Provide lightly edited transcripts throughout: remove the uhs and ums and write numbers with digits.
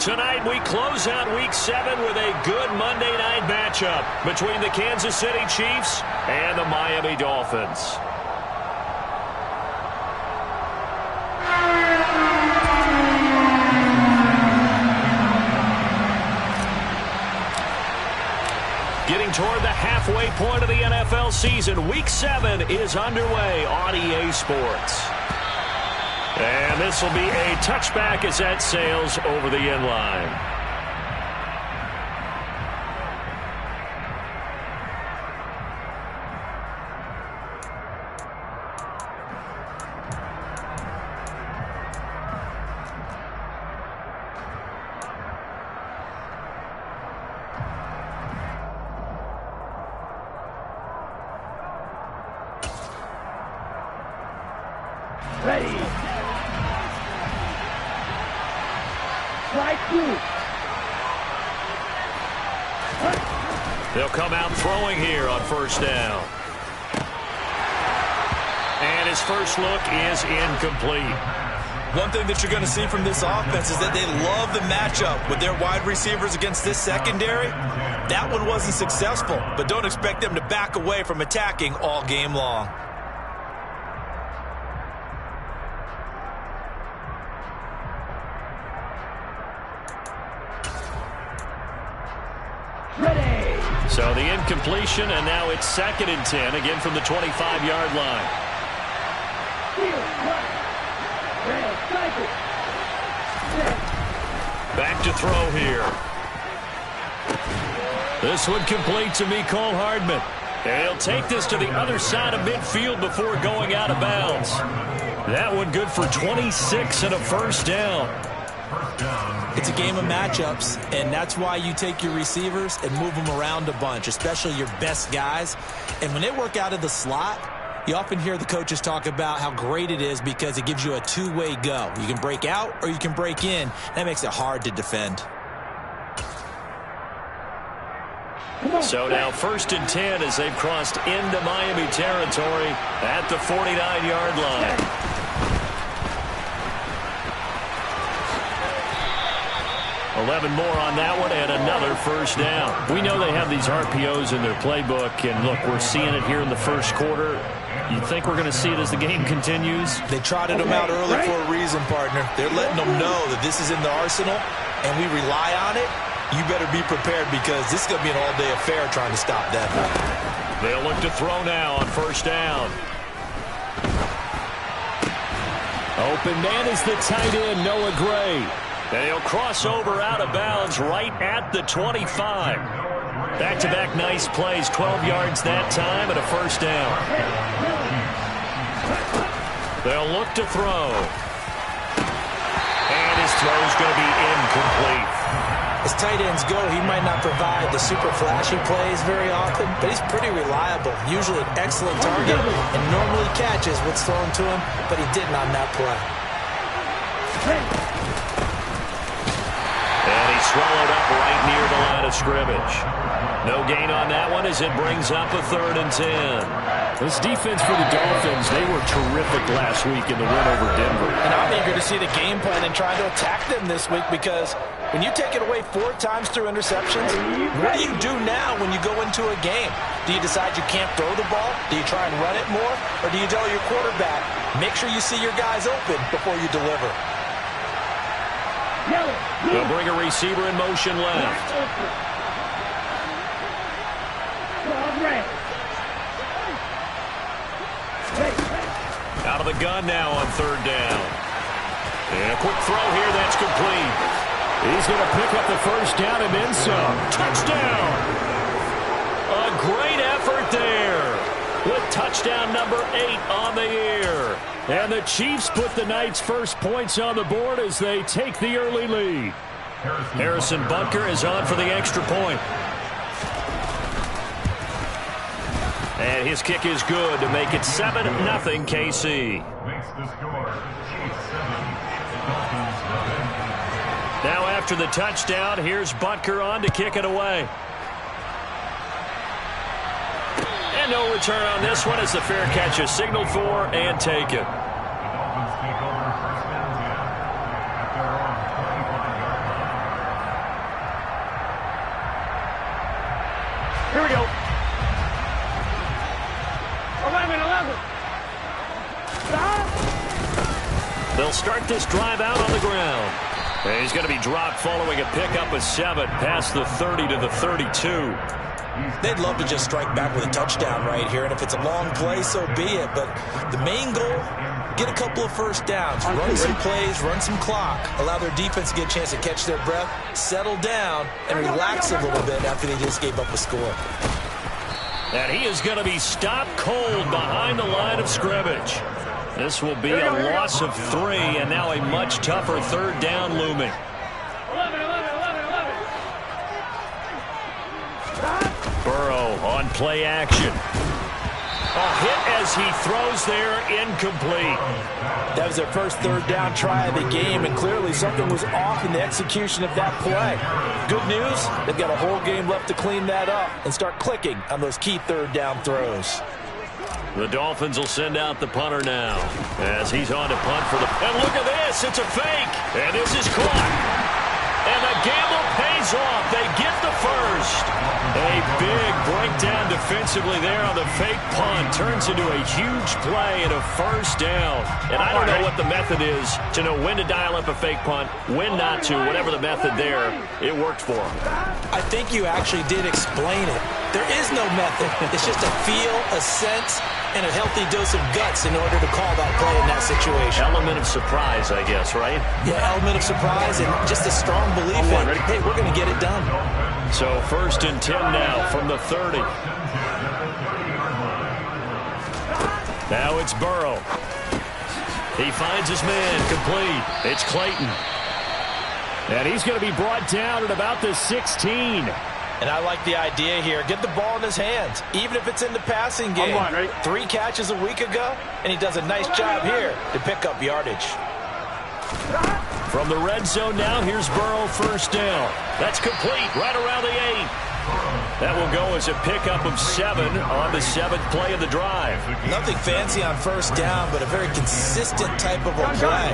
Tonight we close out Week 7 with a good Monday night matchup between the Kansas City Chiefs and the Miami Dolphins. Getting toward the halfway point of the NFL season, Week 7 is underway on EA Sports. And this will be a touchback as that sails over the end line. Ready. They'll come out throwing here on first down. And his first look is incomplete. One thing that you're going to see from this offense is that they love the matchup with their wide receivers against this secondary. That one wasn't successful, but don't expect them to back away from attacking all game long. So the incompletion, and now it's 2nd and 10, again from the 25-yard line. Back to throw here. This one complete to Mecole Hardman. And he'll take this to the other side of midfield before going out of bounds. That one good for 26 and a first down. It's a game of matchups, and that's why you take your receivers and move them around a bunch, especially your best guys. And when they work out of the slot, you often hear the coaches talk about how great it is because it gives you a two-way go. You can break out or you can break in. That makes it hard to defend. So now 1st and 10 as they've crossed into Miami territory at the 49-yard line. 11 more on that one and another first down. We know they have these RPOs in their playbook, and look, we're seeing it here in the first quarter. You think we're going to see it as the game continues? They trotted them out early for a reason, partner. They're letting them know that this is in the arsenal, and we rely on it. You better be prepared because this is going to be an all-day affair trying to stop that. They'll look to throw now on first down. Open man is the tight end, Noah Gray. And he'll cross over out of bounds right at the 25. Back-to-back nice plays, 12 yards that time and a first down. They'll look to throw. And his throw's going to be incomplete. As tight ends go, he might not provide the super flashy plays very often, but he's pretty reliable, usually an excellent target, and normally catches what's thrown to him, but he didn't on that play. And he's swallowed up right near the line of scrimmage. No gain on that one as it brings up a 3rd and 10. This defense for the Dolphins, they were terrific last week in the win over Denver. And I'm eager to see the game plan and try to attack them this week because when you take it away 4 times through interceptions, what do you do now when you go into a game? Do you decide you can't throw the ball? Do you try and run it more? Or do you tell your quarterback, make sure you see your guys open before you deliver? They'll bring a receiver in motion left. Out of the gun now on 3rd down. And a quick throw here that's complete. He's going to pick up the first down and then some. Touchdown! A great effort there with touchdown number 8 on the year. And the Chiefs put the night's first points on the board as they take the early lead. Harrison Butker is on for the extra point. And his kick is good to make it 7-0 KC. Now after the touchdown, here's Butker on to kick it away. And no return on this one as the fair catch is signaled for and taken. Here we go. 11. They'll start this drive out on the ground. And he's going to be dropped following a pickup of 7 past the 30 to the 32. They'd love to just strike back with a touchdown right here, and if it's a long play, so be it. But the main goal, get a couple of first downs, run some plays, run some clock, allow their defense to get a chance to catch their breath, settle down, and relax a little bit after they just gave up a score. And he is going to be stopped cold behind the line of scrimmage. This will be a loss of 3, and now a much tougher third down looming. 11. Burrow on play action. A hit as he throws there, incomplete. That was their first third down try of the game, and clearly something was off in the execution of that play. Good news, they've got a whole game left to clean that up and start clicking on those key third down throws. The Dolphins will send out the punter now as he's on to punt for the... And look at this, it's a fake, and this is caught. And the gamble pays off. They get the first. A big breakdown defensively there on the fake punt. Turns into a huge play and a first down. And I don't know what the method is to know when to dial up a fake punt, when not to. Whatever the method there, it worked for them. I think you actually did explain it. There is no method. It's just a feel, a sense, and a healthy dose of guts in order to call that play in that situation. Element of surprise, I guess, right? Yeah, element of surprise and just a strong belief in, hey, we're going to get it done. So 1st and 10 now from the 30. Now it's Burrow. He finds his man complete. It's Clayton. And he's going to be brought down at about the 16. And I like the idea here. Get the ball in his hands, even if it's in the passing game. 3 catches a week ago, and he does a nice job here to pick up yardage. From the red zone now, here's Burrow, first down. That's complete, right around the 8. That will go as a pickup of 7 on the 7th play of the drive. Nothing fancy on first down, but a very consistent type of a play.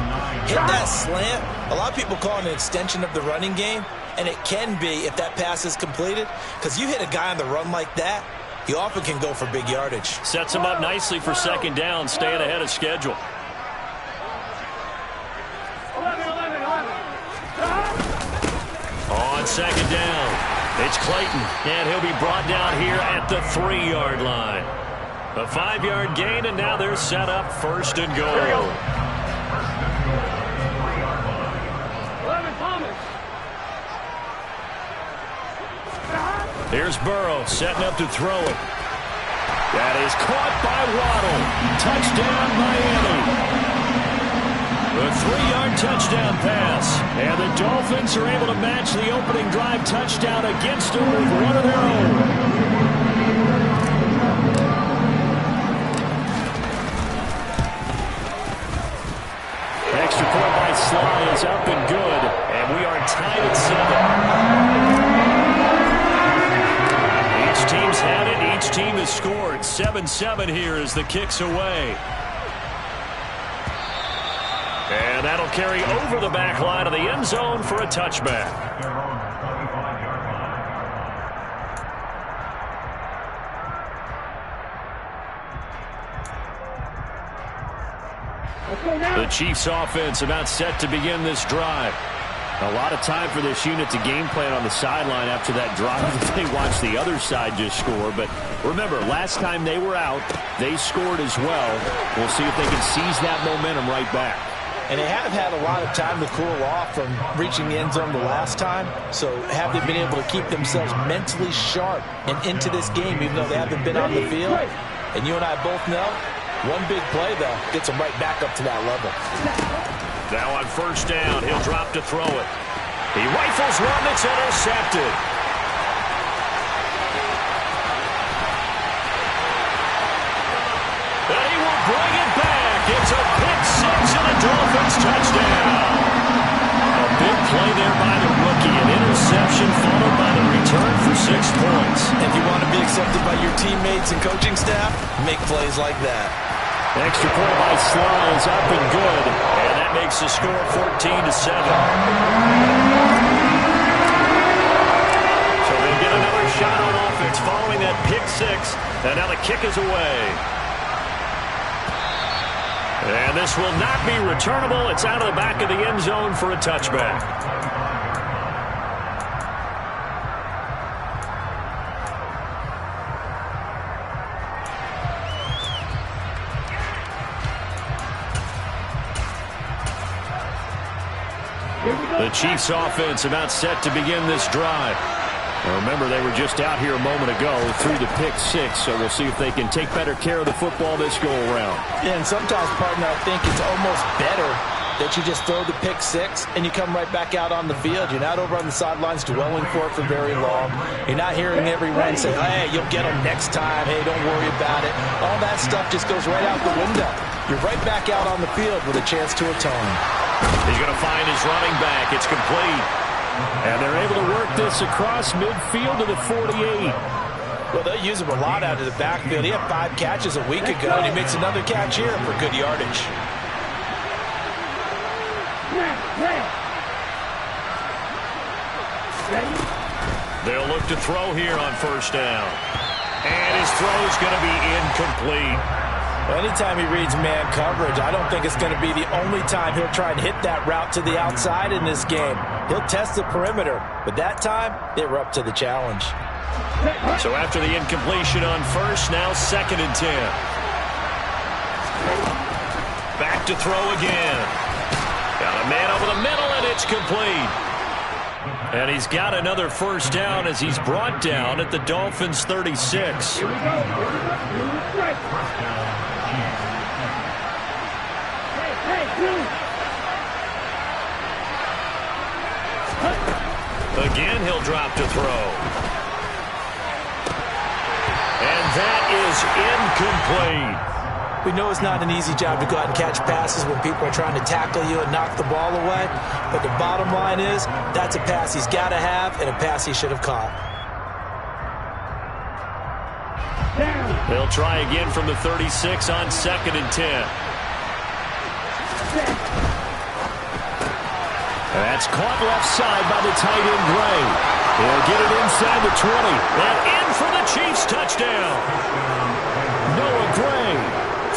Hit that slant. A lot of people call it an extension of the running game, and it can be if that pass is completed, because you hit a guy on the run like that, he often can go for big yardage. Sets him up nicely for second down, staying ahead of schedule. 11. On second down, it's Clayton, and he'll be brought down here at the 3-yard line. A 5-yard gain, and now they're set up 1st and goal. Here's Burrow setting up to throw it. That is caught by Waddle. Touchdown, Miami. A 3-yard touchdown pass. And the Dolphins are able to match the opening drive touchdown against them with one of their own. Extra point by Sly is up and good. And we are tied at 7. Each team's had it. Each team has scored. 7-7 here as the kick's away. And that'll carry over the back line of the end zone for a touchback. The Chiefs offense about set to begin this drive. A lot of time for this unit to game plan on the sideline after that drive that they watched the other side just score. But remember, last time they were out, they scored as well. We'll see if they can seize that momentum right back. And they have had a lot of time to cool off from reaching the end zone the last time. So have they been able to keep themselves mentally sharp and into this game, even though they haven't been on the field? And you and I both know, one big play, though, gets them right back up to that level. Now on first down, he'll drop to throw it. He rifles one that's intercepted. And he will bring it back. It's a pick six and a Dolphins touchdown. A big play there by the rookie. An interception followed by the return for 6 points. If you want to be accepted by your teammates and coaching staff, make plays like that. Extra point by Sly is up and good. And that makes the score 14-7. So they'll get another shot on offense following kick is away. And this will not be returnable. It's out of the back of the end zone for a touchback. The Chiefs offense about set to begin this drive. Now remember, they were just out here a moment ago through the pick six, so we'll see if they can take better care of the football this go-around. Yeah, and sometimes, partner, I think it's almost better that you just throw the pick six and you come right back out on the field. You're not over on the sidelines dwelling for it for very long. You're not hearing everyone say, hey, you'll get them next time. Hey, don't worry about it. All that stuff just goes right out the window. You're right back out on the field with a chance to atone. He's going to find his running back. It's complete. And they're able to work this across midfield to the 48. Well, they use him a lot out of the backfield. He had 5 catches a week ago, and he makes another catch here for good yardage. They'll look to throw here on first down. And his throw is going to be incomplete. Well, anytime he reads man coverage, I don't think it's going to be the only time he'll try and hit that route to the outside in this game. He'll test the perimeter, but that time, they were up to the challenge. So after the incompletion on first, now 2nd and 10. Back to throw again. Got a man over the middle, and it's complete. And he's got another first down as he's brought down at the Dolphins' 36. Again, he'll drop to throw. And that is incomplete. We know it's not an easy job to go out and catch passes when people are trying to tackle you and knock the ball away. But the bottom line is, that's a pass he's got to have and a pass he should have caught. They'll try again from the 36 on 2nd and 10. That's caught left side by the tight end, Gray. He'll get it inside the 20. And in for the Chiefs touchdown. Noah Gray,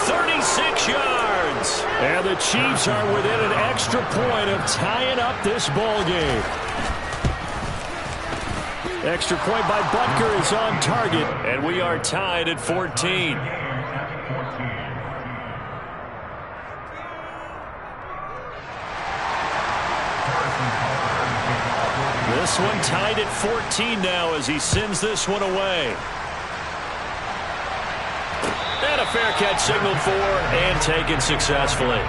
36 yards. And the Chiefs are within an extra point of tying up this ball game. Extra point by Butker is on target. And we are tied at 14. This one tied at 14 now as he sends this one away. And a fair catch signaled for and taken successfully.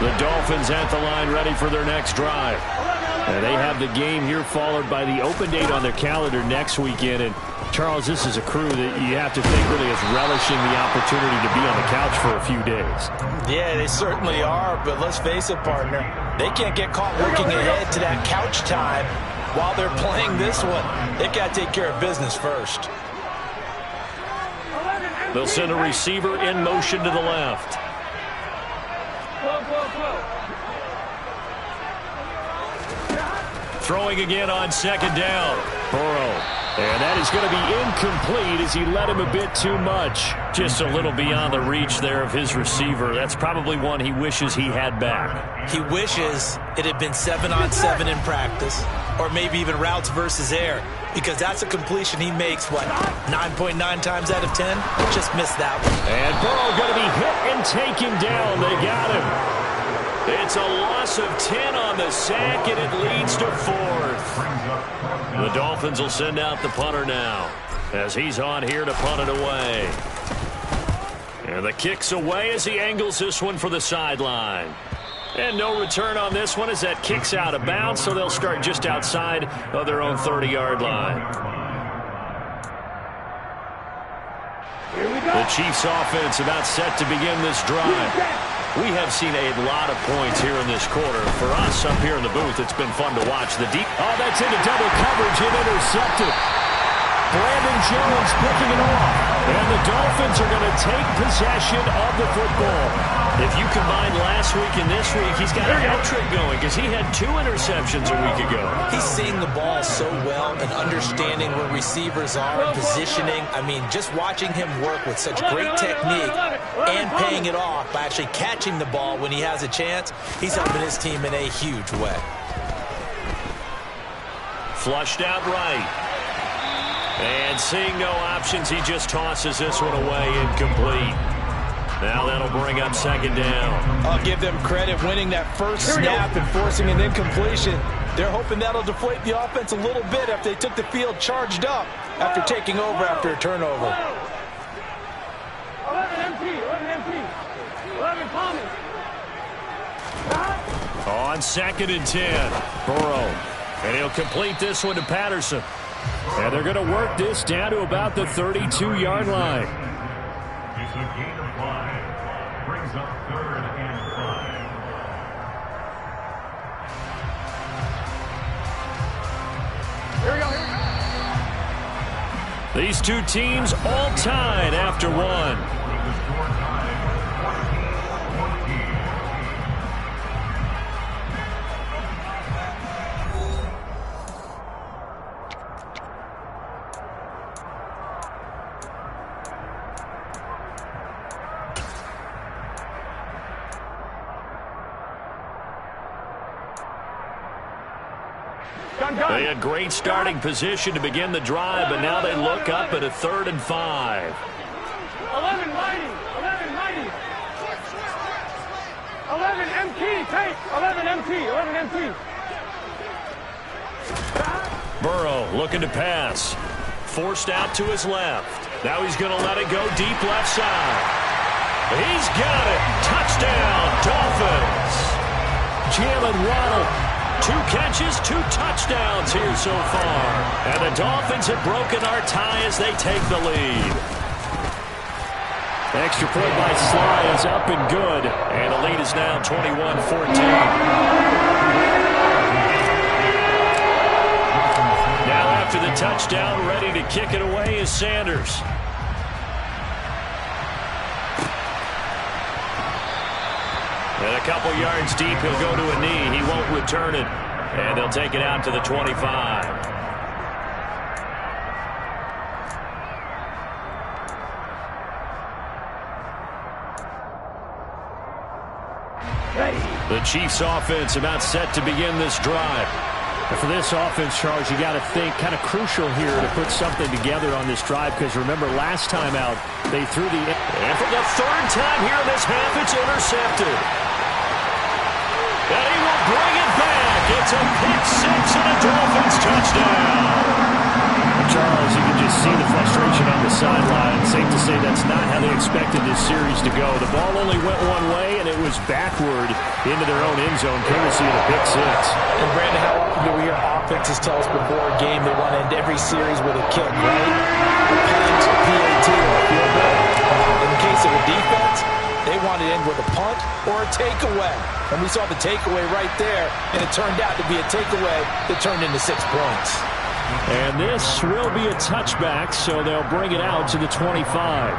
The Dolphins at the line ready for their next drive. And they have the game here followed by the open date on their calendar next weekend. And Charles, this is a crew that you have to think really is relishing the opportunity to be on the couch for a few days. Yeah, they certainly are, but let's face it, partner. They can't get caught looking ahead to that couch time while they're playing this one. They've got to take care of business first. They'll send a receiver in motion to the left. Throwing again on 2nd down. Burrow. And that is going to be incomplete as he led him a bit too much. Just a little beyond the reach there of his receiver. That's probably one he wishes he had back. He wishes it had been 7-on-7 in practice, or maybe even routes versus air, because that's a completion he makes, what, 9.9 times out of 10? Just missed that one. And Burrow going to be hit and taken down. They got him. It's a loss of 10 on the sack, and it leads to 4th. The Dolphins will send out the punter now as he's on here to punt it away. And the kick's away as he angles this one for the sideline. And no return on this one as that kick's out of bounds, so they'll start just outside of their own 30-yard line. The Chiefs offense about set to begin this drive. We have seen a lot of points here in this quarter. For us up here in the booth, it's been fun to watch. The deep. Oh, that's into double coverage and intercepted. Brandon Jones picking it off. And the Dolphins are going to take possession of the football. If you combine last week and this week, he's got a hat trick going because he had 2 interceptions a week ago. He's seeing the ball so well and understanding where receivers are and positioning. I mean, just watching him work with such great technique and paying it off by actually catching the ball when he has a chance, he's helping his team in a huge way. Flushed out right. And seeing no options, he just tosses this one away, incomplete. Now that'll bring up second down. I'll give them credit winning that first snap and forcing an incompletion. They're hoping that'll deflate the offense a little bit after they took the field charged up after taking over after a turnover. 11 empty, 11 Thomas. On 2nd and 10, Burrow. And he'll complete this one to Patterson. And they're going to work this down to about the 32-yard line. It's a gain of 5. Brings up 3rd and 5. Here we go. These two teams all tied after one. They had great starting position to begin the drive, but now they look up at a 3rd and 5. 11 mighty. 11 MT, take. 11 MT. Burrow looking to pass. Forced out to his left. Now he's going to let it go deep left side. He's got it. Touchdown, Dolphins. Jalen Waddle. 2 catches, 2 touchdowns here so far. And the Dolphins have broken our tie as they take the lead. Extra point by Sly is up and good. And the lead is now 21-14. Now after the touchdown, ready to kick it away is Sanders. And a couple yards deep, he'll go to a knee. He won't return it. And they'll take it out to the 25. The Chiefs offense about set to begin this drive. And for this offense, Charles, you got to think kind of crucial here to put something together on this drive, because remember last time out they threw the... And for the 3rd time here in this half, it's intercepted. And he will bring it back. It's a pick 6 and a Dolphins touchdown. Charles, you can just see the frustration on the sideline. Safe to say that's not how they expected this series to go. The ball only went one way, and it was backward into their own end zone, courtesy of the pick 6. And Brandon, how often do we hear offenses tell us before a game they want to end every series with a kick, right? A punt, PAT, or a field goal. In the case of a defense, they want to end with a punt or a takeaway. And we saw the takeaway right there, and it turned out to be a takeaway that turned into 6 points. And this will be a touchback, so they'll bring it out to the 25.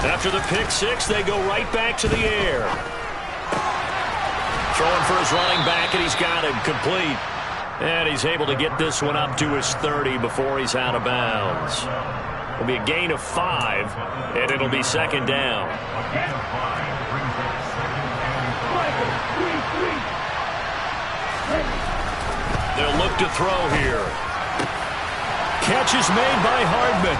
After the pick 6, they go right back to the air. Throwing for his running back, and he's got him complete. And he's able to get this one up to his 30 before he's out of bounds. It'll be a gain of 5, and it'll be 2nd down. They'll look to throw here. Catch is made by Hardman.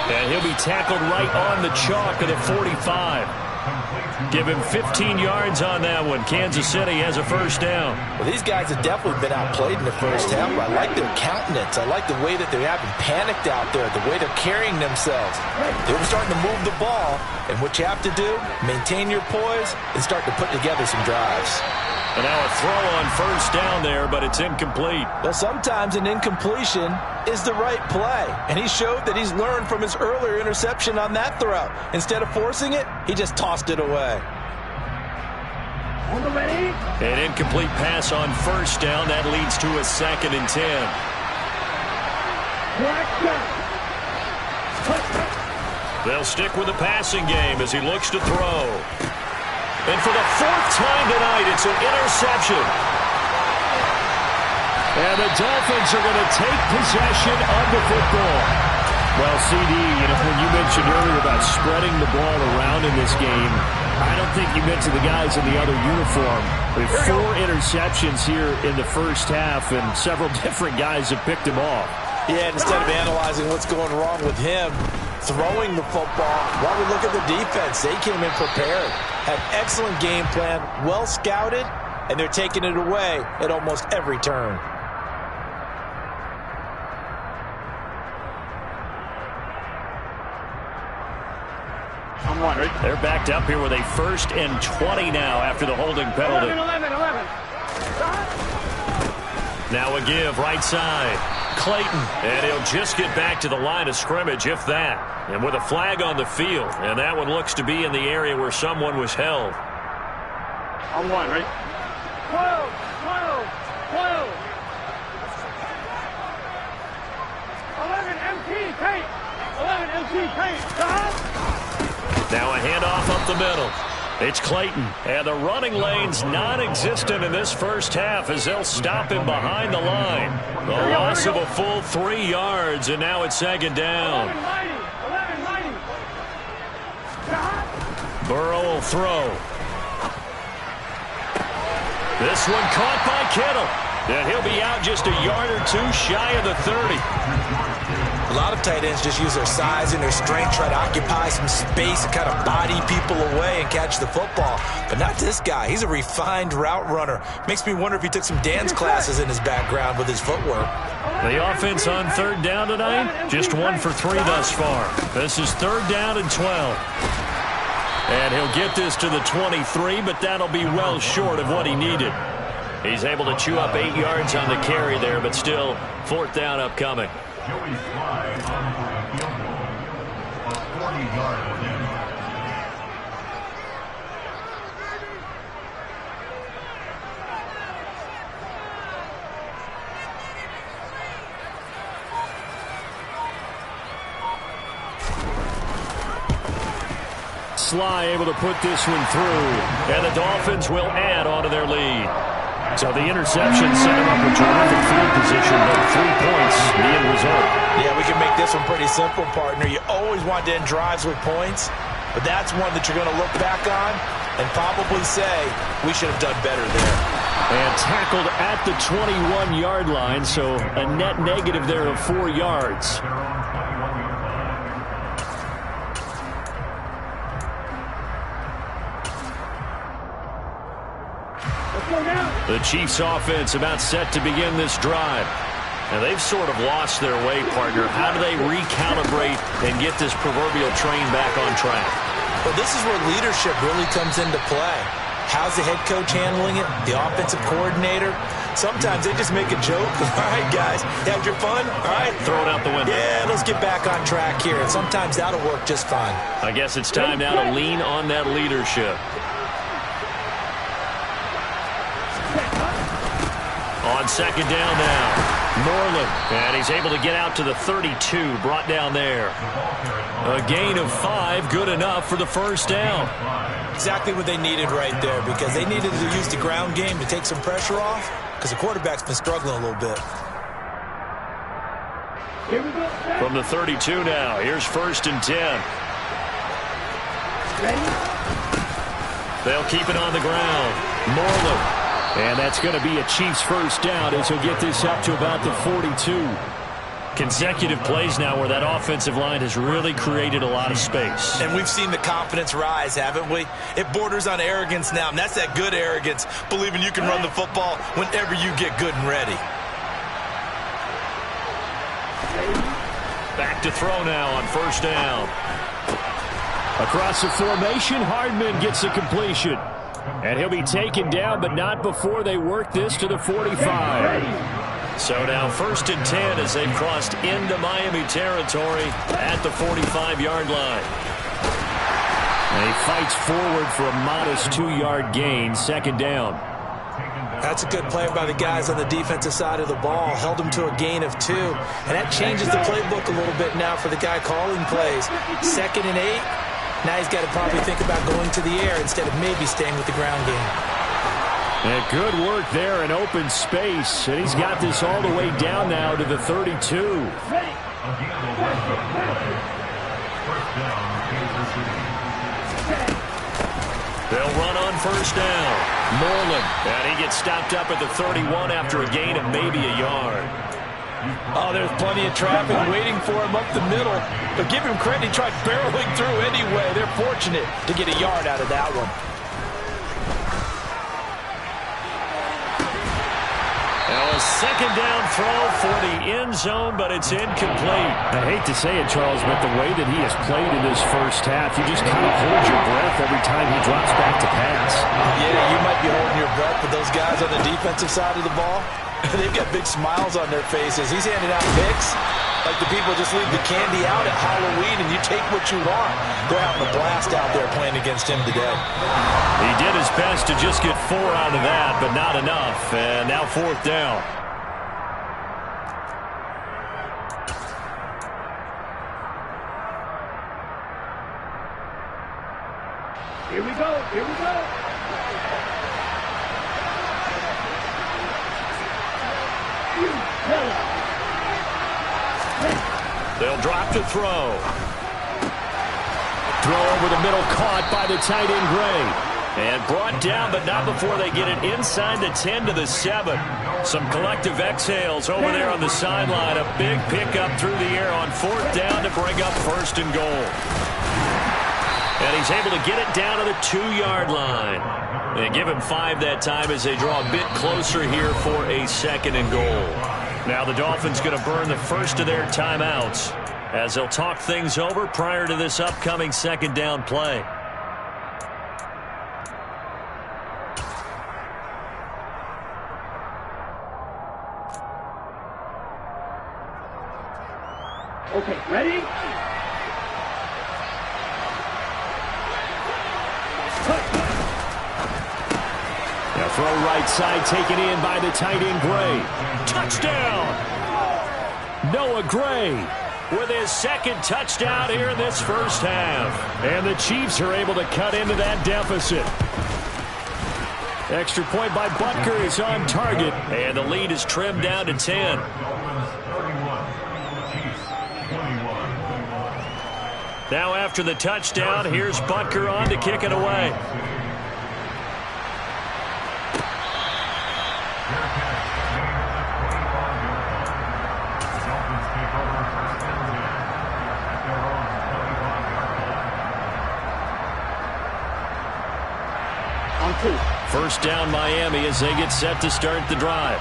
And he'll be tackled right on the chalk of the 45. Give him 15 yards on that one. Kansas City has a 1st down. Well, these guys have definitely been outplayed in the first half. I like their countenance. I like the way that they haven't panicked out there, the way they're carrying themselves. They were starting to move the ball, and what you have to do, maintain your poise and start to put together some drives. And now a throw on 1st down there, but it's incomplete. Well, sometimes an incompletion is the right play, and he showed that he's learned from his earlier interception on that throw. Instead of forcing it, he just tossed it away. An incomplete pass on first down. That leads to a 2nd and 10. They'll stick with the passing game as he looks to throw. And for the 4th time tonight, it's an interception. And the Dolphins are going to take possession of the football. Well, CD, when you mentioned earlier about spreading the ball around in this game, I don't think you mentioned the guys in the other uniform. With 4 interceptions here in the first half, and several different guys have picked him off. Yeah, instead of analyzing what's going wrong with him, throwing the football, while we look at the defense, they came in prepared, had excellent game plan, well scouted, and they're taking it away at almost every turn. They're backed up here with a 1st and 20 now after the holding penalty. 11. Now a give right side. Clayton, and he'll just get back to the line of scrimmage, if that. And with a flag on the field, and that one looks to be in the area where someone was held. On 1, right? 12. 11 MT, tape. 11 MT, tape. Now a handoff up the middle. It's Clayton, and the running lane's non-existent in this first half as they'll stop him behind the line. The loss of a full 3 yards, and now it's 2nd down. 11. Burrow will throw. This one caught by Kittle, and he'll be out just a yard or 2 shy of the 30. A lot of tight ends just use their size and their strength, try to occupy some space and kind of body people away and catch the football. But not this guy. He's a refined route runner. Makes me wonder if he took some dance classes in his background with his footwork. The offense on 3rd down tonight, just 1 for 3 thus far. This is 3rd down and 12. And he'll get this to the 23, but that'll be well short of what he needed. He's able to chew up 8 yards on the carry there, but still 4th down upcoming. Joey Slye on for a field goal, a 40-yard attempt. Slye able to put this one through, and the Dolphins will add on to their lead. So the interception set him up with terrific field position, but 3 points, the end result. Yeah, we can make this one pretty simple, partner. You always want to end drives with points, but that's one that you're going to look back on and probably say, we should have done better there. And tackled at the 21-yard line, so a net negative there of 4 yards. The Chiefs offense about set to begin this drive. And they've sort of lost their way, partner. How do they recalibrate and get this proverbial train back on track? Well, this is where leadership really comes into play. How's the head coach handling it? The offensive coordinator? Sometimes they just make a joke. All right, guys, had your fun? All right. Throw it out the window. Yeah, let's get back on track here. And sometimes that'll work just fine. I guess it's time now to lean on that leadership. On 2nd down now, Moreland, and he's able to get out to the 32, brought down there. A gain of 5, good enough for the 1st down. Exactly what they needed right there, because they needed to use the ground game to take some pressure off, because the quarterback's been struggling a little bit. From the 32 now, here's 1st and 10. They'll keep it on the ground. Moreland. And that's going to be a Chiefs 1st down as he'll get this up to about the 42. Consecutive plays now where that offensive line has really created a lot of space. And we've seen the confidence rise, haven't we? It borders on arrogance now, and that's that good arrogance, believing you can run the football whenever you get good and ready. Back to throw now on 1st down. Across the formation, Hardman gets the completion. And he'll be taken down, but not before they work this to the 45. So now 1st and 10 as they've crossed into Miami territory at the 45-yard line. And he fights forward for a modest 2-yard gain, second down. That's a good play by the guys on the defensive side of the ball. Held him to a gain of 2. And that changes the playbook a little bit now for the guy calling plays. 2nd and 8. Now he's got to probably think about going to the air instead of maybe staying with the ground game. And good work there in open space. And he's got this all the way down now to the 32. They'll run on first down. Moreland, and he gets stopped up at the 31 after a gain of maybe a yard. Oh, there's plenty of traffic waiting for him up the middle. But give him credit, he tried barreling through anyway. They're fortunate to get a yard out of that one. Now a second down throw for the end zone, but it's incomplete. I hate to say it, Charles, but the way that he has played in this first half, you just kind of hold your breath every time he drops back to pass. Yeah, you might be holding your breath, but those guys on the defensive side of the ball, they've got big smiles on their faces. He's handing out picks like the people just leave the candy out at Halloween and you take what you want. They're having a blast out there playing against him today. He did his best to just get 4 out of that, but not enough. And now 4th down. Here we go. Here we go. They'll drop to throw. Throw over the middle, caught by the tight end, Gray. And brought down, but not before they get it inside the 10 to the 7. Some collective exhales over there on the sideline. A big pickup through the air on 4th down to bring up 1st and goal. And he's able to get it down to the 2-yard line. They give him 5 that time as they draw a bit closer here for a 2nd and goal. Now the Dolphins going to burn the first of their timeouts as they'll talk things over prior to this upcoming 2nd down play. Okay, ready? Now throw right side, taken in by the tight end, Gray. Touchdown! Noah Gray With his 2nd touchdown here in this first half. And the Chiefs are able to cut into that deficit. Extra point by Butker is on target. And the lead is trimmed down to 10. Now after the touchdown, here's Butker on to kick it away. First down Miami as they get set to start the drive.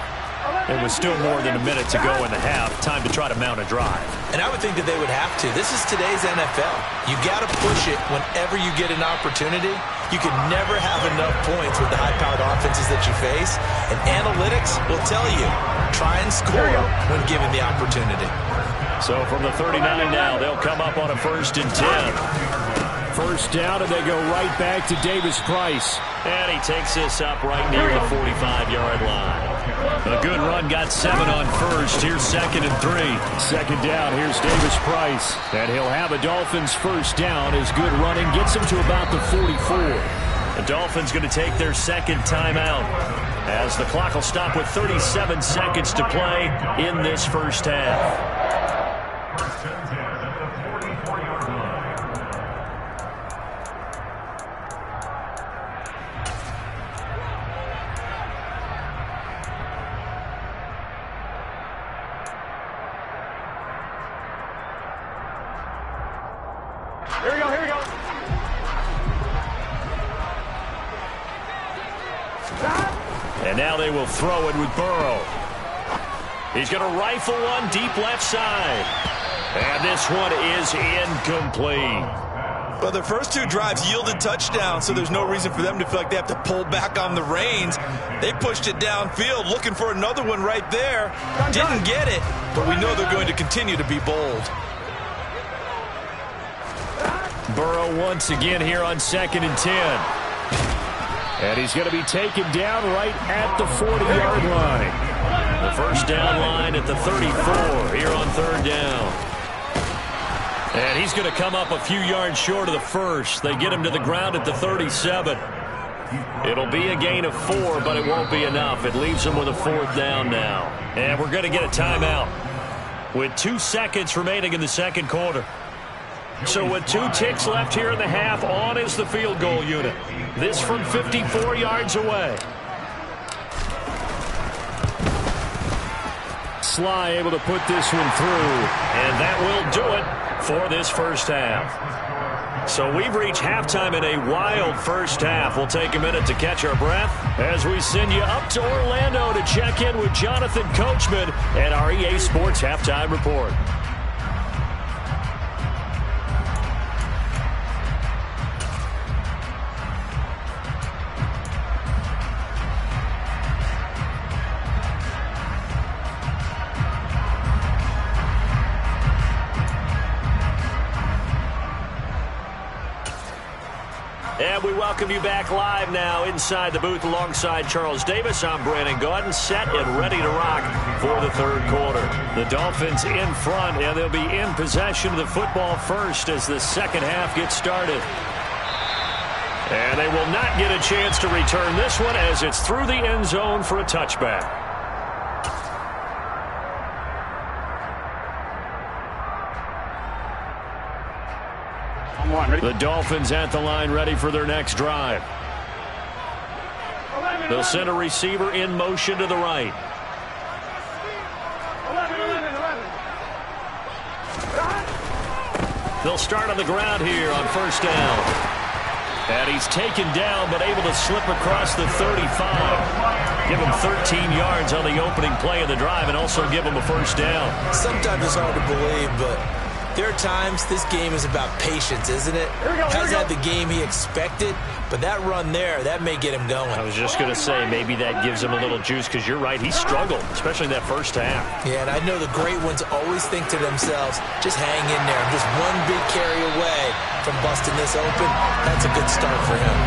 It was still more than a minute to go in the half. Time to try to mount a drive. And I would think that they would have to. This is today's NFL. You got to push it whenever you get an opportunity. You can never have enough points with the high-powered offenses that you face. And analytics will tell you, try and score when given the opportunity. So from the 39 now, they'll come up on a 1st and 10. First down, and they go right back to Davis Price. And he takes this up right near the 45-yard line. A good run, got 7 on first. Here's 2nd and 3. 2nd down, here's Davis Price. And he'll have a Dolphins first down. His good running gets him to about the 44. The Dolphins going to take their 2nd timeout as the clock will stop with 37 seconds to play in this first half. Here we go, here we go. And now they will throw it with Burrow. He's going to rifle one deep left side. And this one is incomplete. But their first 2 drives yielded touchdowns, so there's no reason for them to feel like they have to pull back on the reins. They pushed it downfield, looking for another one right there. Didn't get it, but we know they're going to continue to be bold. Burrow once again here on 2nd and 10. And he's going to be taken down right at the 40-yard line. The first down line at the 34 here on 3rd down. And he's going to come up a few yards short of the first. They get him to the ground at the 37. It'll be a gain of 4, but it won't be enough. It leaves them with a 4th down now. And we're going to get a timeout with 2 seconds remaining in the 2nd quarter. So with 2 ticks left here in the half, on is the field goal unit. This from 54 yards away. Sly able to put this one through. And that will do it for this first half. So we've reached halftime in a wild first half. We'll take a minute to catch our breath as we send you up to Orlando to check in with Jonathan Coachman and our EA Sports Halftime Report. And we welcome you back live now inside the booth alongside Charles Davis. I'm Brandon Gaudin, set and ready to rock for the 3rd quarter. The Dolphins in front, and they'll be in possession of the football first as the 2nd half gets started. And they will not get a chance to return this one as it's through the end zone for a touchback. The Dolphins at the line ready for their next drive. They'll send a receiver in motion to the right. They'll start on the ground here on 1st down. And he's taken down but able to slip across the 35. Give him 13 yards on the opening play of the drive and also give him a 1st down. Sometimes it's hard to believe, but there are times this game is about patience, isn't it? Hasn't had the game he expected, but that run there, that may get him going. I was just going to say, maybe that gives him a little juice because you're right, he struggled, especially in that first half. Yeah, and I know the great ones always think to themselves, just hang in there. I'm just one big carry away from busting this open. That's a good start for him.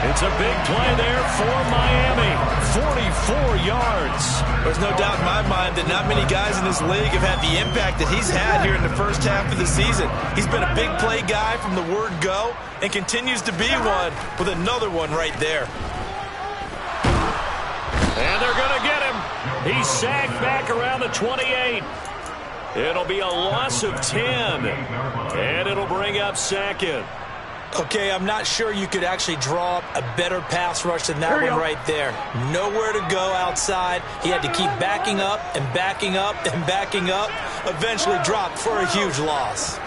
It's a big play there for Miami. 44 yards. There's no doubt in my mind that not many guys in this league have had the impact that he's had here in the first half of the season. He's been a big play guy from the word go and continues to be one with another one right there. And they're going to get him. He's sacked back around the 28. It'll be a loss of 10. And it'll bring up 2nd. Okay, I'm not sure you could actually draw up a better pass rush than that one right there. Nowhere to go outside. He had to keep backing up and backing up and backing up. Eventually dropped for a huge loss.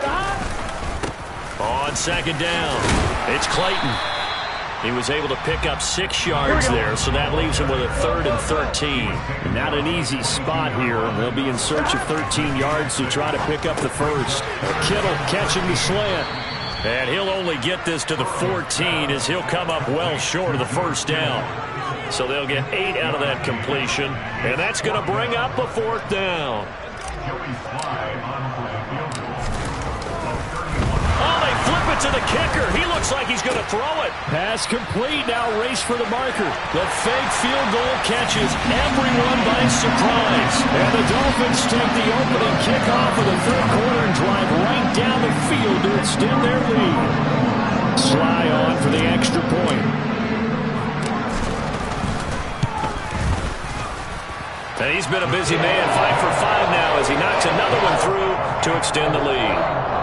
On 2nd down, it's Clayton. He was able to pick up 6 yards there, so that leaves him with a 3rd and 13. Not an easy spot here. They'll be in search of 13 yards to try to pick up the first. Kittle catching the slant. And he'll only get this to the 14 as he'll come up well short of the 1st down. So they'll get 8 out of that completion. And that's going to bring up a 4th down. Oh, they flip it to the kicker. He looks like he's going to throw it. Pass complete. Now race for the marker. The fake field goal catches everyone by surprise. And the Dolphins take the opening kickoff of the 3rd quarter and drive right down the field to extend their lead. Sly on for the extra point. And he's been a busy man, 5 for 5 now as he knocks another one through to extend the lead.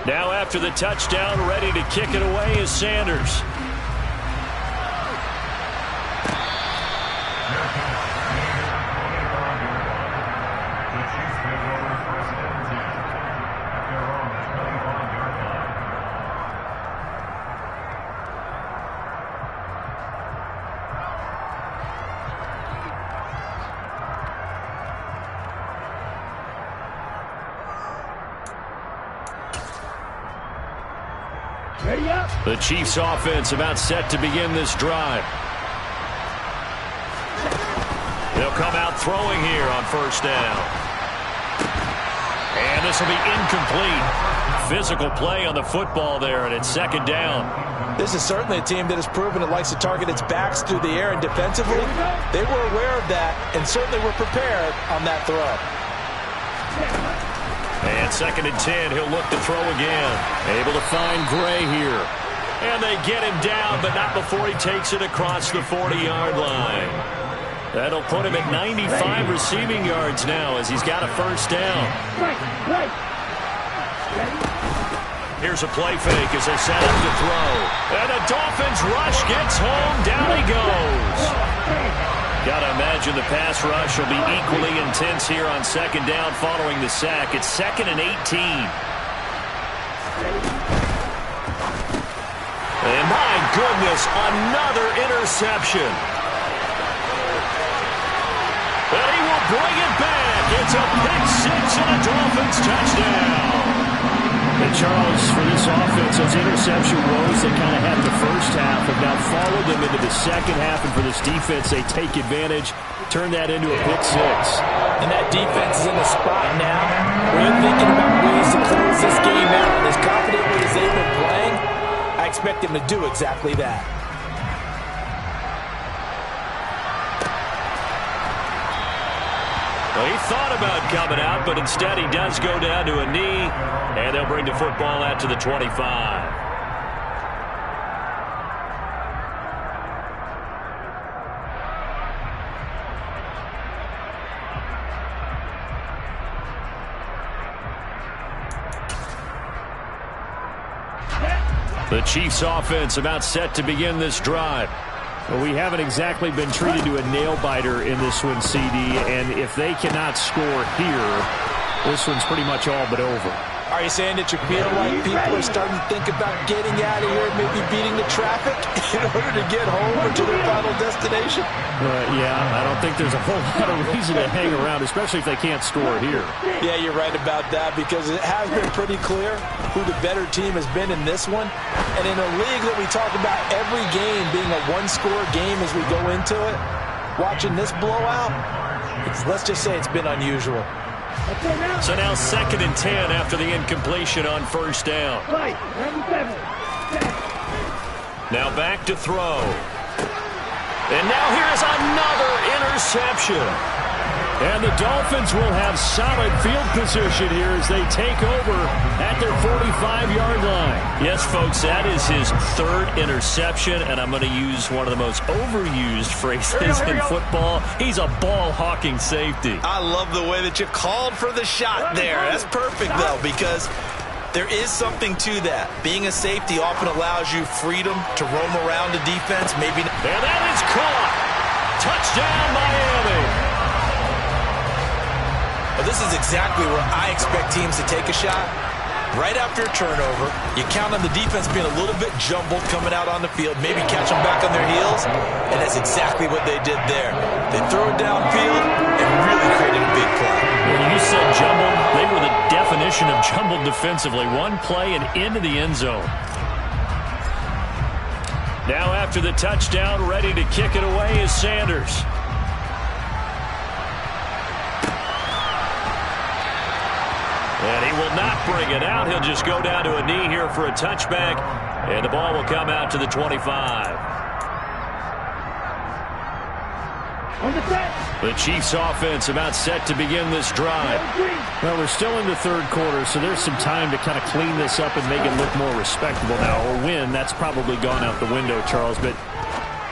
Now after the touchdown, ready to kick it away is Sanders. Ready up. The Chiefs offense about set to begin this drive. They'll come out throwing here on first down. And this will be incomplete. Physical play on the football there, and it's second down. This is certainly a team that has proven it likes to target its backs through the air, and defensively, they were aware of that and certainly were prepared on that throw. And second and 10, he'll look to throw again. Able to find Gray here. And they get him down, but not before he takes it across the 40-yard line. That'll put him at 95 receiving yards now as he's got a first down. Here's a play fake as they set up to throw. And the Dolphins rush gets home. Down he goes. Got to imagine the pass rush will be equally intense here on second down following the sack. It's second and 18. And my goodness, another interception. And he will bring it back. It's a pick six and a Dolphins touchdown. And Charles, for this offense, those interception woes that kind of had the first half have now followed them into the second half. And for this defense, they take advantage, turn that into a pick six. And that defense is in a spot now where you're thinking about ways to close this game out. And as confidently as they've been playing, I expect them to do exactly that. Well, he thought about coming out, but instead he does go down to a knee, and they'll bring the football out to the 25. The Chiefs offense about set to begin this drive. Well, we haven't exactly been treated to a nail-biter in this one, CD, and if they cannot score here, this one's pretty much all but over. Are you saying that you feel like people are starting to think about getting out of here and maybe beating the traffic in order to get home or to their final destination? Yeah, I don't think there's a whole lot of reason to hang around, especially if they can't score here. Yeah, you're right about that because it has been pretty clear who the better team has been in this one. And in a league that we talk about every game being a one-score game as we go into it, watching this blowout, let's just say it's been unusual. So now second and 10 after the incompletion on first down. Now back to throw. And now here's another interception. And the Dolphins will have solid field position here as they take over at their 45-yard line. Yes, folks, that is his third interception, and I'm going to use one of the most overused phrases in football. He's a ball-hawking safety. I love the way that you called for the shot there. That's perfect, though, because there is something to that. Being a safety often allows you freedom to roam around the defense. Maybe. And that is caught. Touchdown, Miami. Well, this is exactly where I expect teams to take a shot. Right after a turnover, you count on the defense being a little bit jumbled coming out on the field, maybe catch them back on their heels, and that's exactly what they did there. They threw it downfield and really created a big play. When you said jumbled, they were the definition of jumbled defensively. One play and into the end zone. Now after the touchdown, ready to kick it away is Sanders. And he will not bring it out. He'll just go down to a knee here for a touchback. And the ball will come out to the 25. The Chiefs offense about set to begin this drive. Well, we're still in the third quarter, so there's some time to kind of clean this up and make it look more respectable now. Or win, that's probably gone out the window, Charles. But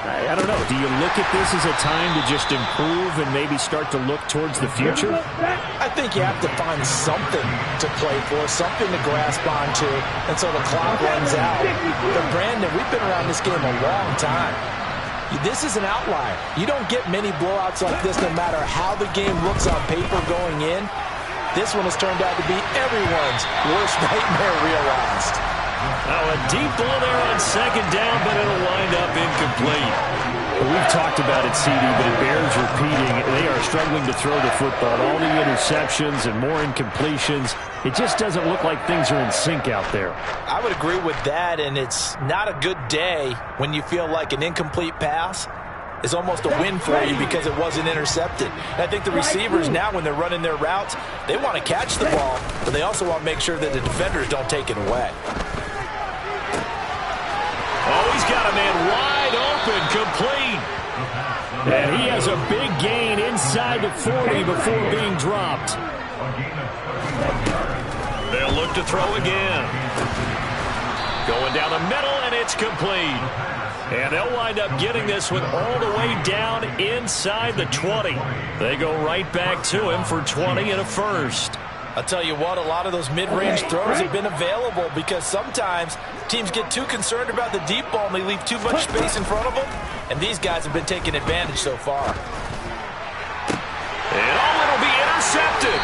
I don't know. Do you look at this as a time to just improve and maybe start to look towards the future? I think you have to find something to play for, something to grasp onto until the clock runs out. But, Brandon, we've been around this game a long time. This is an outlier. You don't get many blowouts like this no matter how the game looks on paper going in. This one has turned out to be everyone's worst nightmare realized. Now a deep ball there on second down, but it'll wind up incomplete. We've talked about it, CD, but it bears repeating. They are struggling to throw the football. All the interceptions and more incompletions. It just doesn't look like things are in sync out there. I would agree with that, and it's not a good day when you feel like an incomplete pass is almost a win for you because it wasn't intercepted. And I think the receivers now, when they're running their routes, they want to catch the ball, but they also want to make sure that the defenders don't take it away. Oh, he's got a man wide open, complete. And he has a big gain inside the 40 before being dropped. They'll look to throw again. Going down the middle, and it's complete. And they'll wind up getting this one all the way down inside the 20. They go right back to him for 20 and a first. I'll tell you what, a lot of those mid-range throws have been available because sometimes teams get too concerned about the deep ball and they leave too much space in front of them. And these guys have been taking advantage so far. And it'll be intercepted.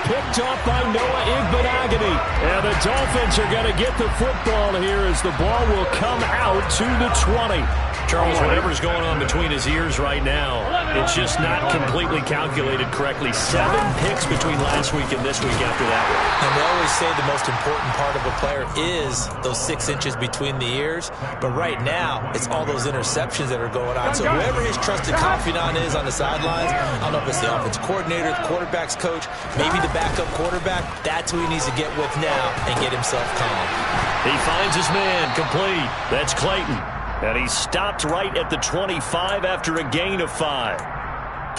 Picked off by Noah Igbenogany. And the Dolphins are going to get the football here as the ball will come out to the 20. Charles, whatever's going on between his ears right now, it's just not completely calculated correctly. 7 picks between last week and this week after that one. And they always say the most important part of a player is those 6 inches between the ears. But right now, it's all those interceptions that are going on. So whoever his trusted confidant is on the sidelines, I don't know if it's the offense coordinator, the quarterback's coach, maybe the backup quarterback, that's who he needs to get with now and get himself calm. He finds his man, complete. That's Clayton. And he stopped right at the 25 after a gain of 5.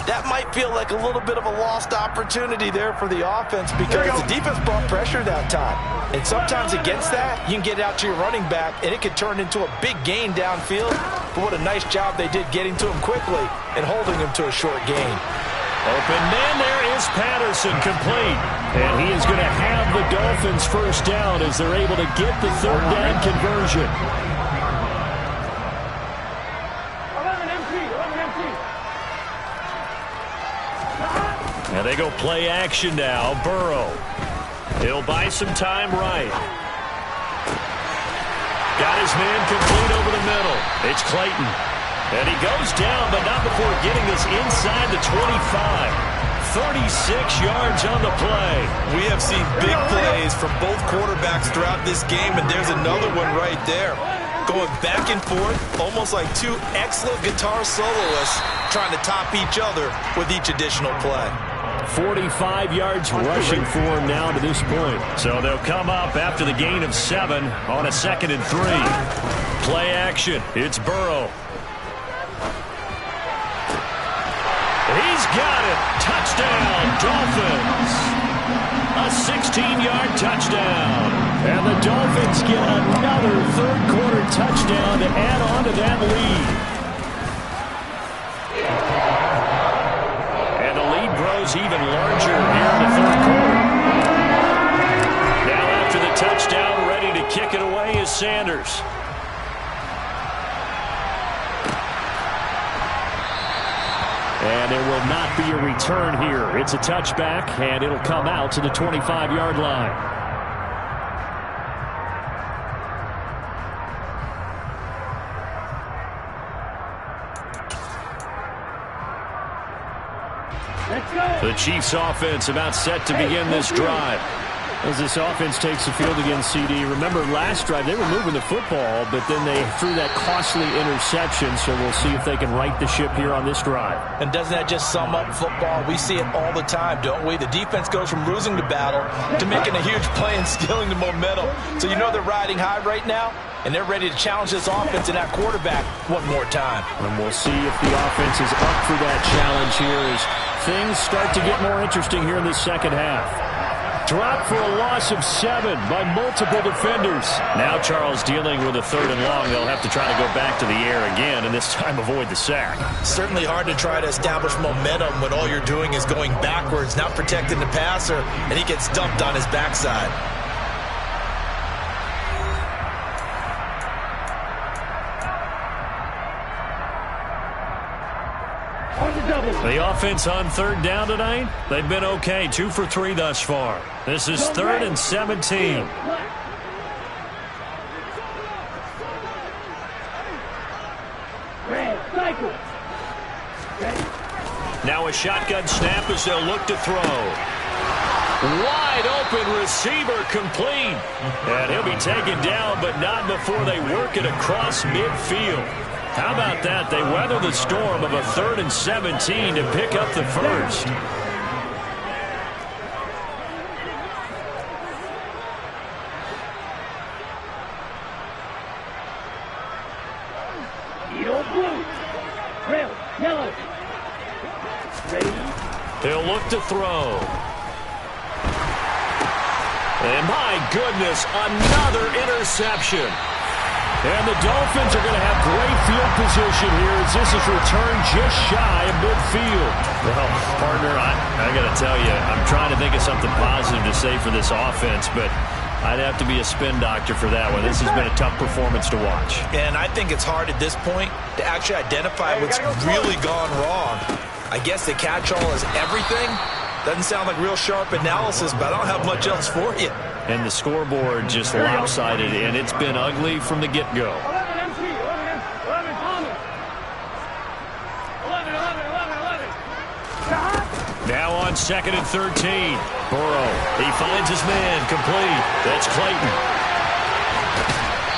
That might feel like a little bit of a lost opportunity there for the offense because the defense brought pressure that time. And sometimes against that, you can get out to your running back, and it could turn into a big gain downfield. But what a nice job they did getting to him quickly and holding him to a short gain. Open man, there is Patterson, complete. And he is going to have the Dolphins first down as they're able to get the third down conversion. And they go play action now. Burrow. He'll buy some time right. Got his man complete over the middle. It's Clayton. And he goes down, but not before getting this inside the 25. 36 yards on the play. We have seen big plays from both quarterbacks throughout this game, and there's another one right there. Going back and forth, almost like 2 excellent guitar soloists trying to top each other with each additional play. 45 yards rushing for him now to this point. So they'll come up after the gain of 7 on a 2nd and 3. Play action. It's Burrow. He's got it. Touchdown, Dolphins. A 16-yard touchdown. And the Dolphins get another third-quarter touchdown to add on to that lead. And the lead grows even larger here in the third quarter. Now after the touchdown, ready to kick it away is Sanders. And there will not be a return here. It's a touchback, and it'll come out to the 25-yard line. The Chiefs offense about set to begin this drive. As this offense takes the field against CD, remember last drive they were moving the football, but then they threw that costly interception, so we'll see if they can right the ship here on this drive. And doesn't that just sum up football? We see it all the time, don't we? The defense goes from losing the battle to making a huge play and stealing the momentum. So you know they're riding high right now, and they're ready to challenge this offense and that quarterback one more time. And we'll see if the offense is up for that challenge here as things start to get more interesting here in the second half. Dropped for a loss of 7 by multiple defenders. Now Charles dealing with a 3rd and long. They'll have to try to go back to the air again, and this time avoid the sack. Certainly hard to try to establish momentum when all you're doing is going backwards, not protecting the passer, and he gets dumped on his backside. The offense on 3rd down tonight, they've been okay. 2 for 3 thus far. This is 3rd and 17. Red, Michael. Ready? Now a shotgun snap as they'll look to throw. Wide open receiver complete. And he'll be taken down, but not before they work it across midfield. How about that? They weather the storm of a 3rd and 17 to pick up the first. Yellow, blue. Red, yellow. Ready? He'll look to throw. And my goodness, another interception. And the Dolphins are going to have great field position here as this is returned just shy of midfield. Well, partner, I got to tell you, I'm trying to think of something positive to say for this offense, but I'd have to be a spin doctor for that one. This has been a tough performance to watch. And I think it's hard at this point to actually identify what's really gone wrong. I guess the catch-all is everything. Doesn't sound like real sharp analysis, but I don't have much else for you. And the scoreboard just lopsided, and it's been ugly from the get-go. 11 MC, 11 Thomas. 11. Now on 2nd and 13. Burrow, he finds his man, complete. That's Clayton.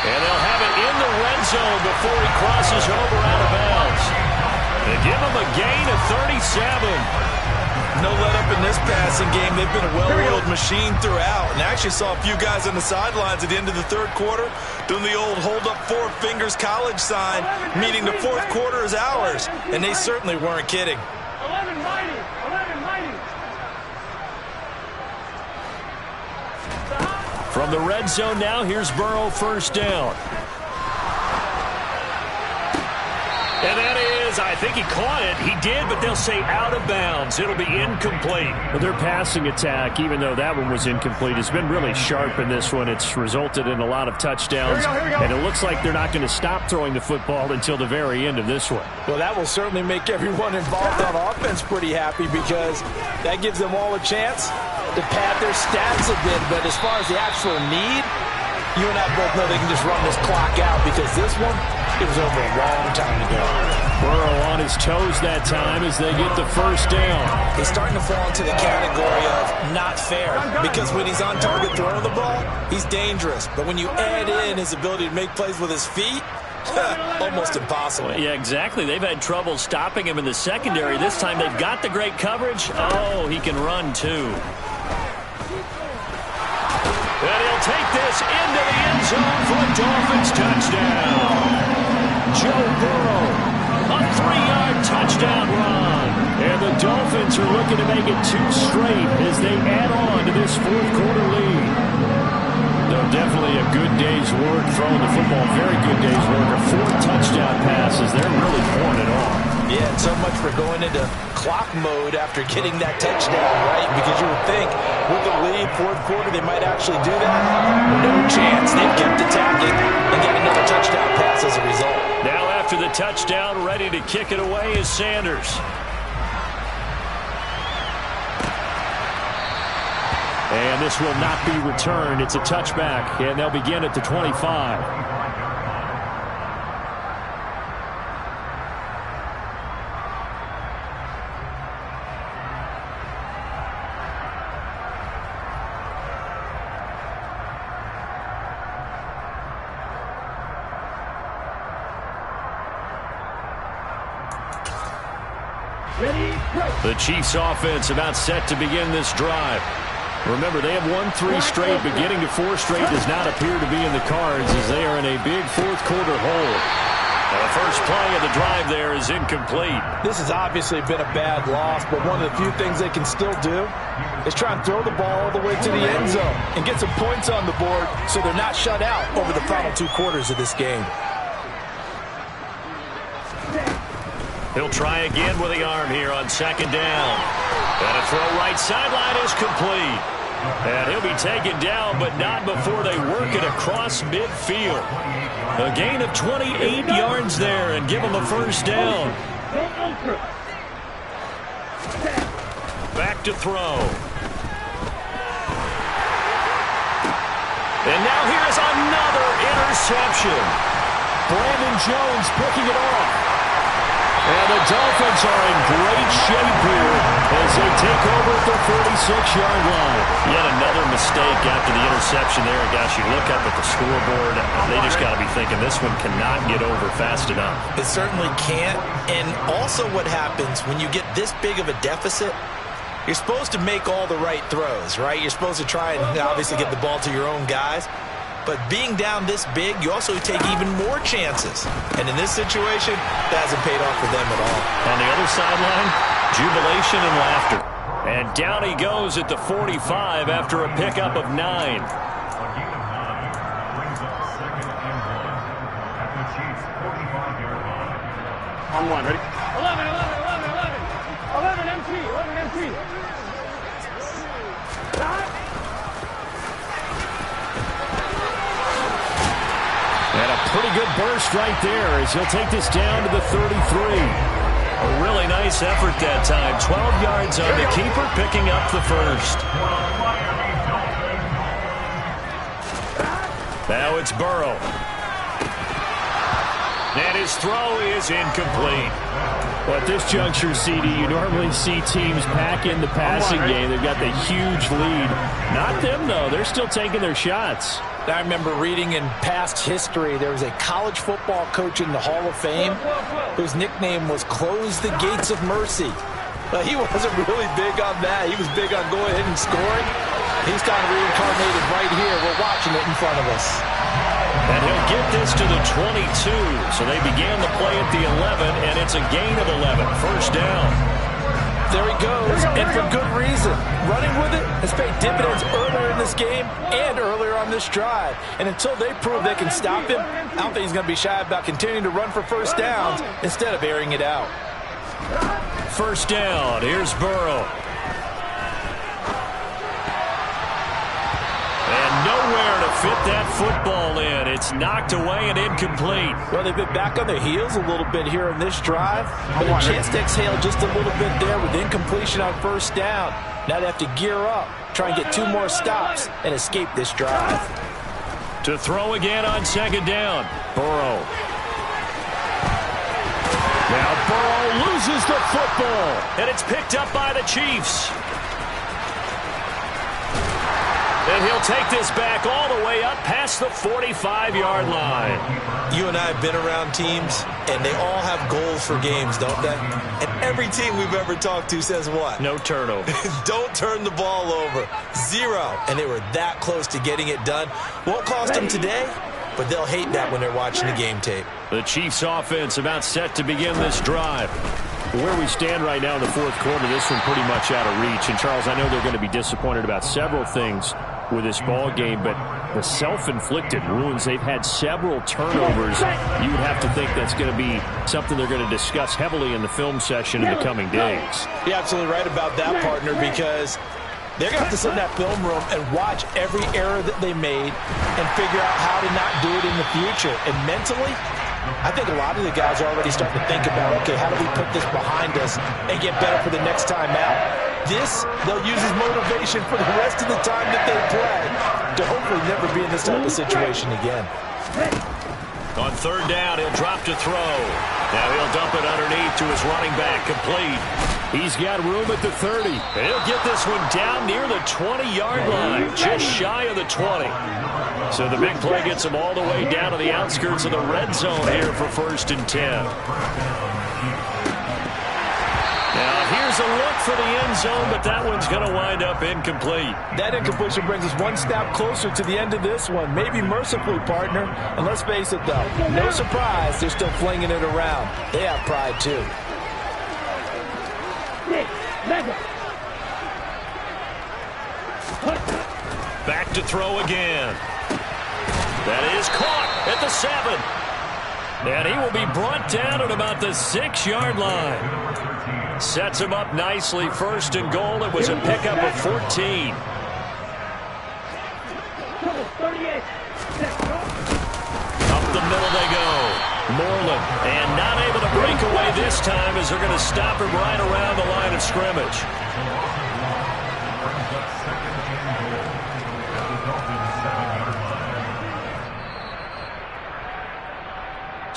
And they'll have it in the red zone before he crosses over out of bounds. They give him a gain of 37. No let-up in this passing game. They've been a well-oiled machine throughout. And I actually saw a few guys on the sidelines at the end of the 3rd quarter doing the old hold-up 4 fingers college sign, meaning the 4th quarter is ours. And they certainly weren't kidding. 11 mighty. 11 mighty. From the red zone now, here's Burrow, first down. And that is, I think he caught it. He did, but they'll say out of bounds. It'll be incomplete. Well, their passing attack, even though that one was incomplete, has been really sharp in this one. It's resulted in a lot of touchdowns, Here we go. and it looks like they're not going to stop throwing the football until the very end of this one. Well, that will certainly make everyone involved on offense pretty happy because that gives them all a chance to pad their stats a bit. But as far as the actual need, you and I both know they can just run this clock out because this one, it was over a long time ago. Burrow on his toes that time as they get the first down. He's starting to fall into the category of not fair because when he's on target throwing the ball, he's dangerous. But when you add in his ability to make plays with his feet, almost impossible. Well, yeah, exactly. They've had trouble stopping him in the secondary. This time they've got the great coverage. Oh, he can run too. And he'll take this into the end zone for a Dolphins touchdown. Joe Burrow, a 3-yard touchdown run. And the Dolphins are looking to make it 2 straight as they add on to this 4th quarter lead. No, definitely a good day's work throwing the football. Very good day's work. 4 touchdown passes. They're really pouring it on. Yeah, and so much for going into clock mode after getting that touchdown, right? Because you would think with the lead, 4th quarter, they might actually do that. No chance. They've kept attacking and got another touchdown pass as a result. Now after the touchdown, ready to kick it away is Sanders. And this will not be returned. It's a touchback, and they'll begin at the 25. The Chiefs offense about set to begin this drive. Remember, they have won 3 straight, but getting to 4 straight does not appear to be in the cards as they are in a big 4th quarter hole. The first play of the drive there is incomplete. This has obviously been a bad loss, but one of the few things they can still do is try and throw the ball all the way to the end zone and get some points on the board so they're not shut out over the final 2 quarters of this game. He'll try again with the arm here on 2nd down. And a throw right sideline is complete. And he'll be taken down, but not before they work it across midfield. A gain of 28 yards there and give him a first down. Back to throw. And now here's another interception. Brandon Jones picking it off. And the Dolphins are in great shape here as they take over at the 46-yard line. Yet another mistake after the interception there. Gosh, you look up at the scoreboard, they just got to be thinking this one cannot get over fast enough. It certainly can't. And also what happens when you get this big of a deficit, you're supposed to make all the right throws, right? You're supposed to try and obviously get the ball to your own guys. But being down this big, you also take even more chances. And in this situation, that hasn't paid off for them at all. On the other sideline, jubilation and laughter. And down he goes at the 45 after a pickup of 9. A gain of 9 brings up second and 1 at the Chiefs' 45-yard line. On one, ready? 11, 11, 11, 11. 11 MT, 11 MT. Stop. And a pretty good burst right there as he'll take this down to the 33. A really nice effort that time. 12 yards on the keeper, picking up the first. Now it's Burrow. And his throw is incomplete. Well, at this juncture, CD, you normally see teams pack in the passing game. They've got the huge lead. Not them, though. They're still taking their shots. I remember reading in past history, there was a college football coach in the Hall of Fame whose nickname was Close the Gates of Mercy. He wasn't really big on that. He was big on going ahead and scoring. He's kind of reincarnated right here. We're watching it in front of us. And he'll get this to the 22. So they began the play at the 11, and it's a gain of 11. First down. There he goes, and for good reason. Running with it has paid dividends earlier in this game and earlier on this drive. And until they prove they can stop him, I don't think he's going to be shy about continuing to run for first downs instead of airing it out. First down. Here's Burrow. And nowhere to fit that football in. It's knocked away and incomplete. Well, they've been back on their heels a little bit here in this drive, but a chance to exhale just a little bit there with incompletion on first down. Now they have to gear up, try and get 2 more stops, and escape this drive. To throw again on second down. Burrow. Now Burrow loses the football, and it's picked up by the Chiefs. And he'll take this back all the way up past the 45-yard line. You and I have been around teams, and they all have goals for games, don't they? And every team we've ever talked to says what? No turnover. Don't turn the ball over. 0. And they were that close to getting it done. Won't cost them today, but they'll hate that when they're watching the game tape. The Chiefs offense about set to begin this drive. Where we stand right now in the fourth quarter, this one pretty much out of reach. And, Charles, I know they're going to be disappointed about several things with this ball game, but the self-inflicted wounds, they've had several turnovers. You would have to think that's going to be something they're going to discuss heavily in the film session in the coming days. You're absolutely right about that, partner, because they're going to have to sit in that film room and watch every error that they made and figure out how to not do it in the future. And mentally, I think a lot of the guys are already starting to think about, okay, how do we put this behind us and get better for the next time out? This, they'll use as motivation for the rest of the time that they play to hopefully never be in this type of situation again. On third down, he'll drop to throw. Now he'll dump it underneath to his running back, complete. He's got room at the 30. And he'll get this one down near the 20-yard line, just shy of the 20. So the big play gets him all the way down to the outskirts of the red zone here for 1st and 10. Now here's a look for the end zone, but that one's going to wind up incomplete. That incompletion brings us one step closer to the end of this one. Maybe mercifully, partner. And let's face it, though, no surprise, they're still flinging it around. They have pride, too. Back to throw again. That is caught at the 7. And he will be brought down at about the 6-yard line. Sets him up nicely. 1st and goal. It was a pickup of 14. Up the middle they go. Moreland. And not able to break away this time as they're going to stop him right around the line of scrimmage.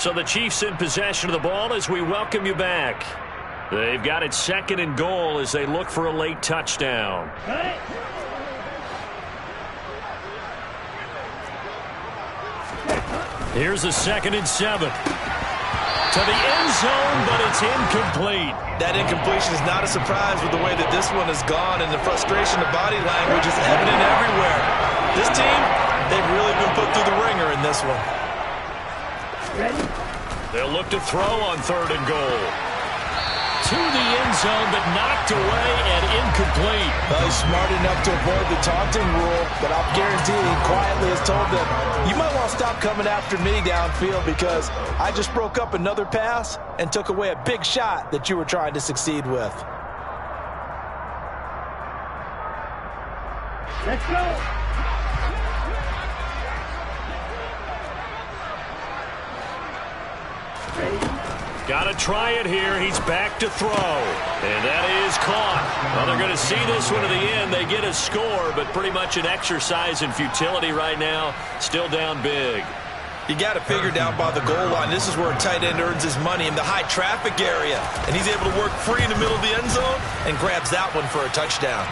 So the Chiefs in possession of the ball as we welcome you back. They've got it 2nd and goal as they look for a late touchdown. Here's a 2nd and 7. To the end zone, but it's incomplete. That incompletion is not a surprise with the way that this one has gone, and the frustration of body language is evident everywhere. This team, they've really been put through the ringer in this one. They'll look to throw on 3rd and goal. To the end zone, but knocked away and incomplete. Well, he's smart enough to avoid the taunting rule, but I'll guarantee he quietly has told them, you might want to stop coming after me downfield because I just broke up another pass and took away a big shot that you were trying to succeed with. Let's go. Got to try it here. He's back to throw. And that is caught. Well, they're going to see this one to the end. They get a score, but pretty much an exercise in futility right now. Still down big. You got to figure down by the goal line. This is where a tight end earns his money, in the high traffic area. And he's able to work free in the middle of the end zone and grabs that one for a touchdown.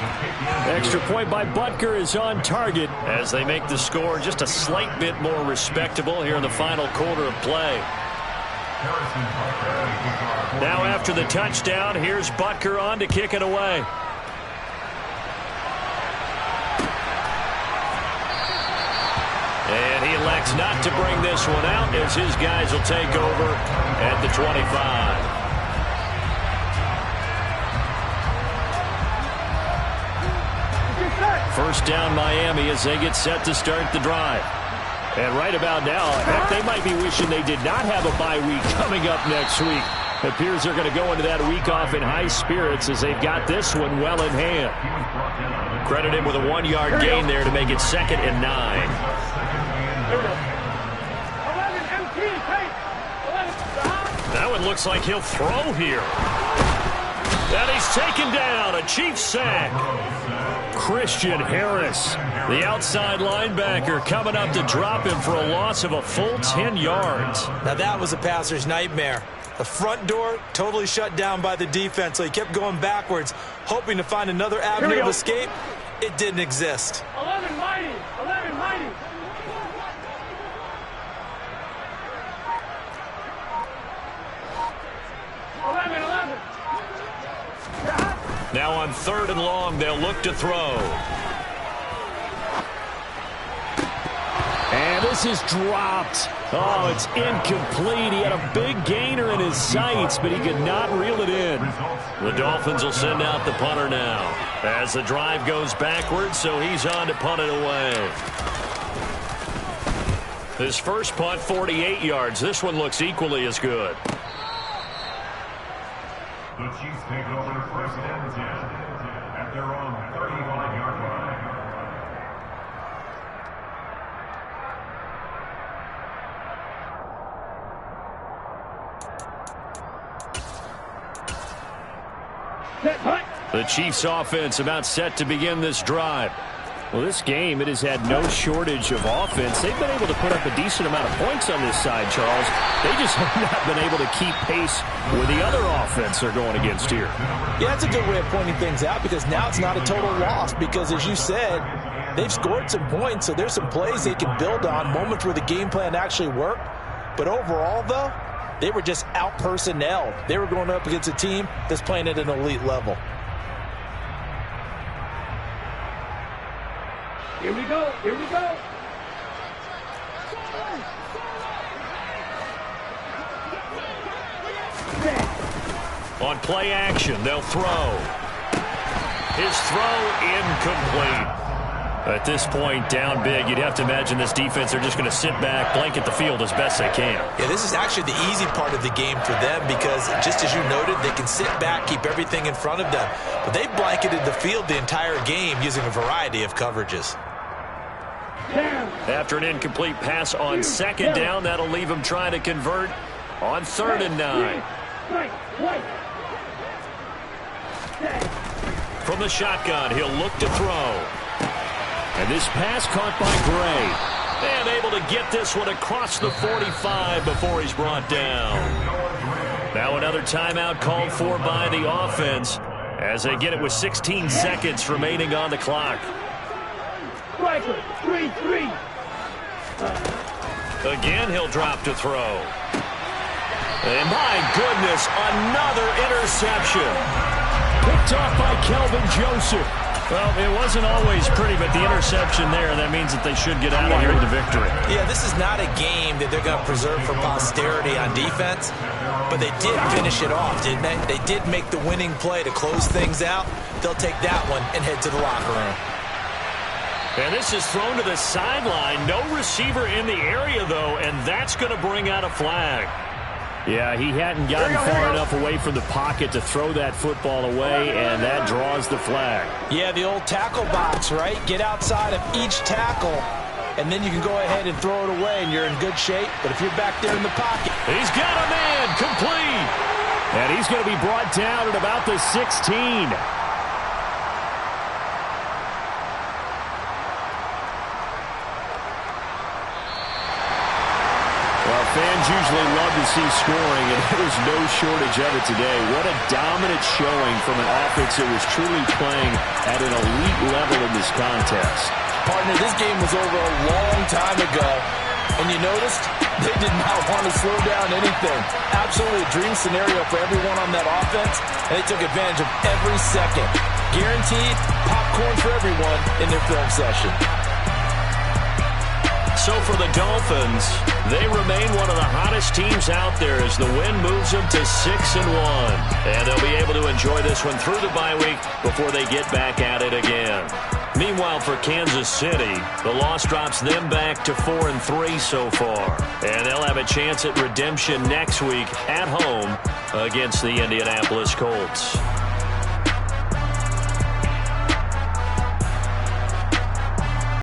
Extra point by Butker is on target as they make the score just a slight bit more respectable here in the final quarter of play. Now after the touchdown, here's Butker on to kick it away. And he elects not to bring this one out as his guys will take over at the 25. First down Miami as they get set to start the drive. And right about now, heck, they might be wishing they did not have a bye week coming up next week. It appears they're going to go into that week off in high spirits as they've got this one well in hand. Credit him with a 1-yard gain there to make it 2nd and 9. That one looks like he'll throw here. And he's taken down. A Chiefs sack. Christian Harris, the outside linebacker, coming up to drop him for a loss of a full 10 yards. Now that was a passer's nightmare. The front door totally shut down by the defense, so he kept going backwards, hoping to find another avenue of escape. It didn't exist. 11 mighty. 11 mighty. Now on 3rd and long, they'll look to throw. And this is dropped. Oh, it's incomplete. He had a big gainer in his sights, but he could not reel it in. The Dolphins will send out the punter now as the drive goes backwards, so he's on to punt it away. His first punt, 48 yards. This one looks equally as good. The Chiefs take over 1st and 10 at their own 35-yard line. The Chiefs offense about set to begin this drive. Well, this game, it has had no shortage of offense. They've been able to put up a decent amount of points on this side, Charles. They just have not been able to keep pace with the other offense they're going against here. Yeah, that's a good way of pointing things out because now it's not a total loss because, as you said, they've scored some points, so there's some plays they can build on, moments where the game plan actually worked. But overall, though, they were just out-personnel. They were going up against a team that's playing at an elite level. Here we go. Here we go. On play action, they'll throw. His throw incomplete. At this point, down big, you'd have to imagine this defense are just going to sit back, blanket the field as best they can. Yeah, this is actually the easy part of the game for them because, just as you noted, they can sit back, keep everything in front of them. But they blanketed the field the entire game using a variety of coverages. After an incomplete pass on 2nd down, that'll leave him trying to convert on 3rd and 9. From the shotgun, he'll look to throw. And this pass caught by Gray. And able to get this one across the 45 before he's brought down. Now another timeout called for by the offense as they get it with 16 seconds remaining on the clock. Striker, 3-3. Again, he'll drop to throw. And my goodness, another interception. Picked off by Kelvin Joseph. Well, it wasn't always pretty, but the interception there, that means that they should get out of here with the victory. Yeah, this is not a game that they're going to preserve for posterity on defense, but they did finish it off, didn't they? They did make the winning play to close things out. They'll take that one and head to the locker room. And this is thrown to the sideline. No receiver in the area, though, and that's going to bring out a flag. Yeah, he hadn't gotten far enough away from the pocket to throw that football away, and that draws the flag. Yeah, the old tackle box, right? Get outside of each tackle, and then you can go ahead and throw it away, and you're in good shape. But if you're back there in the pocket. He's got a man, complete. And he's going to be brought down at about the 16. Fans usually love to see scoring, and there's no shortage of it today. What a dominant showing from an offense that was truly playing at an elite level in this contest. Partner, this game was over a long time ago, and you noticed they did not want to slow down anything. Absolutely a dream scenario for everyone on that offense, and they took advantage of every second. Guaranteed popcorn for everyone in their film session. So for the Dolphins, they remain one of the hottest teams out there as the win moves them to 6-1. And they'll be able to enjoy this one through the bye week before they get back at it again. Meanwhile, for Kansas City, the loss drops them back to 4-3 so far. And they'll have a chance at redemption next week at home against the Indianapolis Colts.